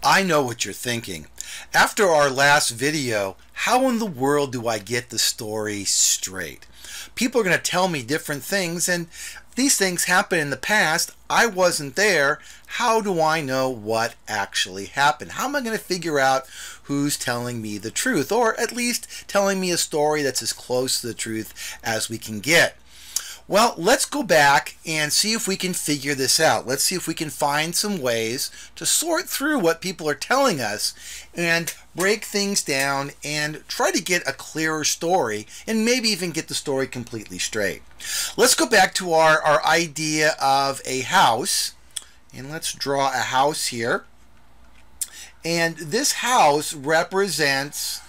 I know what you're thinking. After our last video, how in the world do I get the story straight? People are going to tell me different things, and these things happened in the past. I wasn't there. How do I know what actually happened? How am I going to figure out who's telling me the truth, or at least telling me a story that's as close to the truth as we can get? Well, let's go back and see if we can figure this out. Let's see if we can find some ways to sort through what people are telling us and break things down and try to get a clearer story and maybe even get the story completely straight. Let's go back to our idea of a house, and let's draw a house here. And this house represents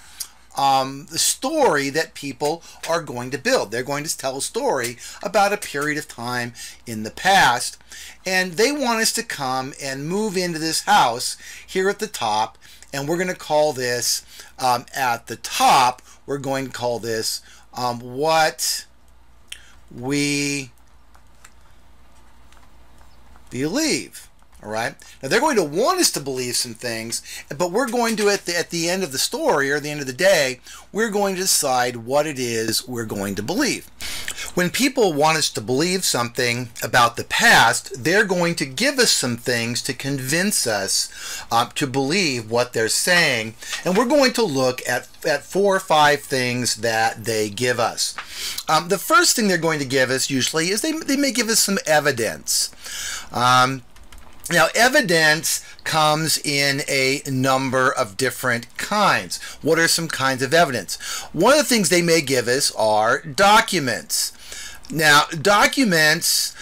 the story that people are going to build. They're going to tell a story about a period of time in the past, and they want us to come and move into this house here at the top, and we're going to call this at the top, we're going to call this what we believe. All right. Now they're going to want us to believe some things, but we're going to at the end of the story, or the end of the day, we're going to decide what it is we're going to believe. When people want us to believe something about the past, they're going to give us some things to convince us to believe what they're saying, and we're going to look at 4 or 5 things that they give us. The first thing they're going to give us usually is they may give us some evidence. Now, evidence comes in a number of different kinds. What are some kinds of evidence? One of the things they may give us are documents. Now, documents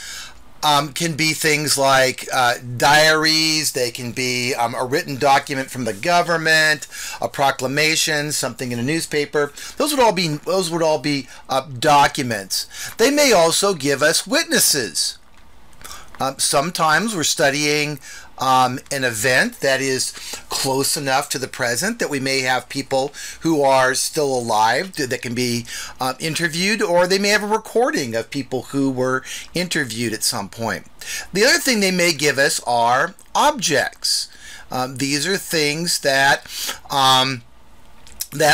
can be things like diaries. They can be a written document from the government, a proclamation, something in a newspaper. Those would all be documents. They may also give us witnesses. Sometimes we're studying an event that is close enough to the present that we may have people who are still alive that can be interviewed, or they may have a recording of people who were interviewed at some point. The other thing they may give us are objects. These are things that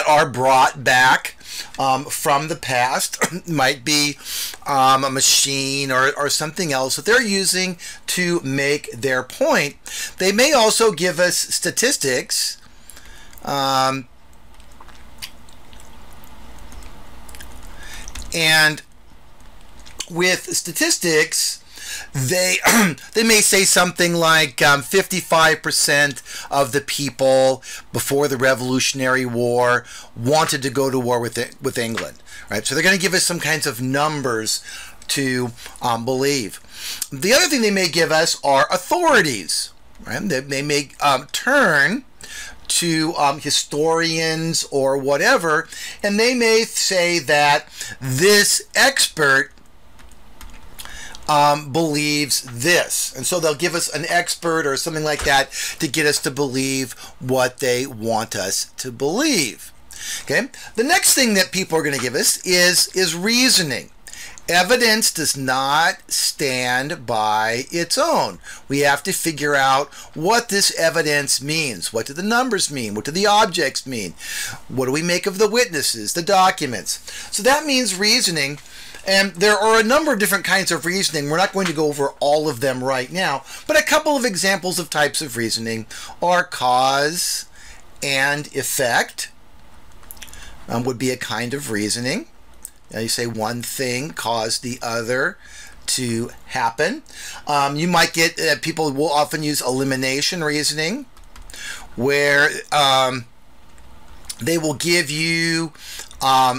are brought back from the past. Might be a machine or something else that they're using to make their point. They may also give us statistics. And with statistics, they may say something like 55% of the people before the Revolutionary War wanted to go to war with England, right? So they're going to give us some kinds of numbers to believe. The other thing they may give us are authorities, right? They may turn to historians or whatever, and they may say that this expert believes this, and so they'll give us an expert or something like that to get us to believe what they want us to believe. Okay, the next thing that people are going to give us is reasoning. Evidence does not stand by its own. We have to figure out what this evidence means. What do the numbers mean? What do the objects mean? What do we make of the witnesses, the documents? So that means reasoning. And there are a number of different kinds of reasoning. We're not going to go over all of them right now, but a couple of examples of types of reasoning are cause and effect would be a kind of reasoning. Now you say one thing caused the other to happen. You might get, people will often use elimination reasoning, where they will give you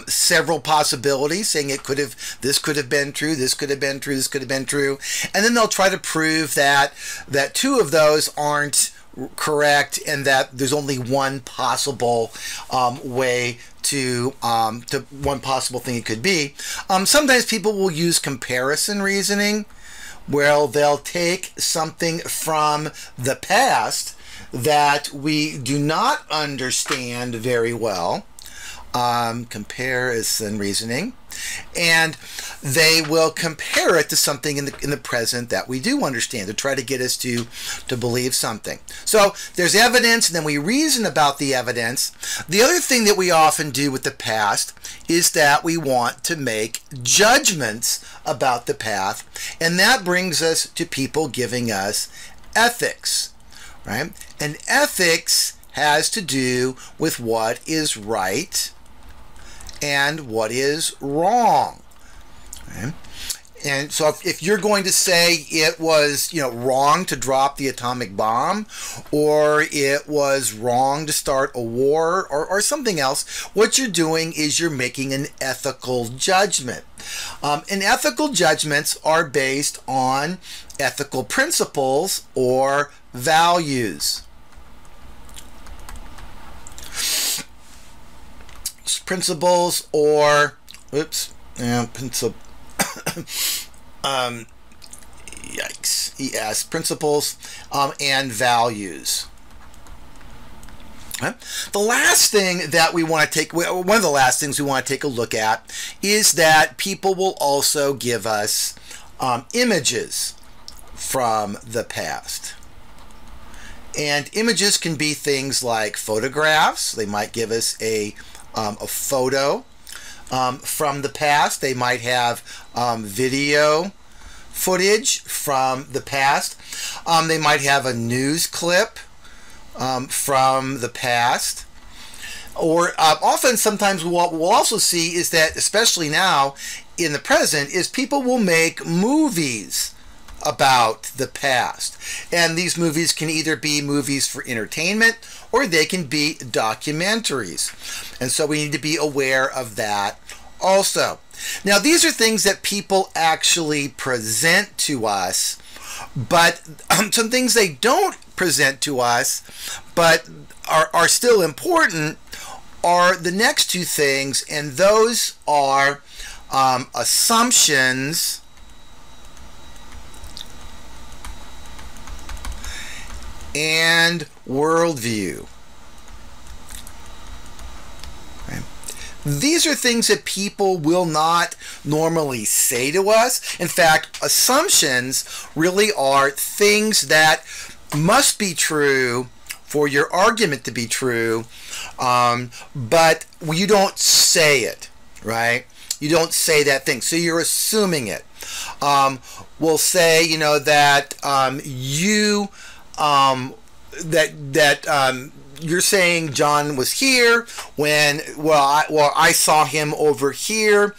several possibilities, saying this could have been true, this could have been true, this could have been true, and then they'll try to prove that 2 of those aren't correct, and that there's only one possible way to one possible thing it could be. Sometimes people will use comparison reasoning, where they'll take something from the past that we do not understand very well. Comparison reasoning. and they will compare it to something in the present that we do understand to try to get us to believe something. So there's evidence, and then we reason about the evidence. The other thing that we often do with the past is that we want to make judgments about the past, and that brings us to people giving us ethics, right? And ethics has to do with what is right and what is wrong. Okay? And so if you're going to say it was, wrong to drop the atomic bomb, or it was wrong to start a war, or something else, what you're doing is you're making an ethical judgment. And ethical judgments are based on ethical principles or values. Principles or principles and values. The last thing that we want to take, one of the last things we want to take a look at, is that people will also give us images from the past. And images can be things like photographs. They might give us a photo from the past. They might have video footage from the past. They might have a news clip from the past. Or often, sometimes what we'll also see is that, especially now in the present, is people will make movies about the past. And these movies can either be movies for entertainment, or they can be documentaries. And so we need to be aware of that also. Now, these are things that people actually present to us, but some things they don't present to us, but are still important, are the next two things, and those are assumptions and worldview. Right? These are things that people will not normally say to us. In fact, assumptions really are things that must be true for your argument to be true, but you don't say it, right? You don't say that thing, so you're assuming it. We'll say, that you're saying John was here when, I saw him over here,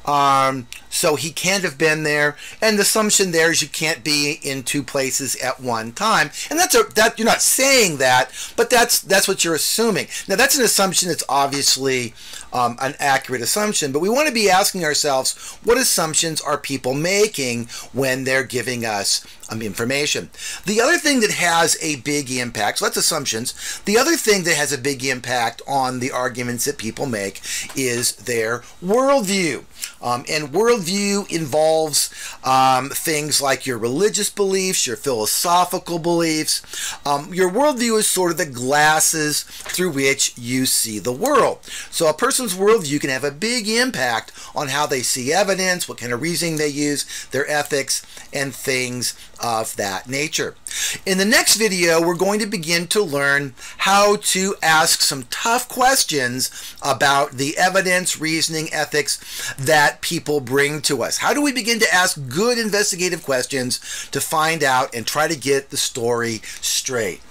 so he can't have been there. And the assumption there is you can't be in two places at one time. And that you're not saying that, but that's what you're assuming. Now, that's an assumption that's obviously an accurate assumption, but we want to be asking ourselves, what assumptions are people making when they're giving us information? The other thing that has a big impact, so that's assumptions. The other thing that has a big impact on the arguments that people make is their worldview. And worldview involves things like your religious beliefs, your philosophical beliefs. Your worldview is sort of the glasses through which you see the world. So a person's worldview can have a big impact on how they see evidence, what kind of reasoning they use, their ethics, and things of that nature. In the next video, we're going to begin to learn how to ask some tough questions about the evidence, reasoning, ethics that people bring to us. How do we begin to ask good investigative questions to find out and try to get the story straight?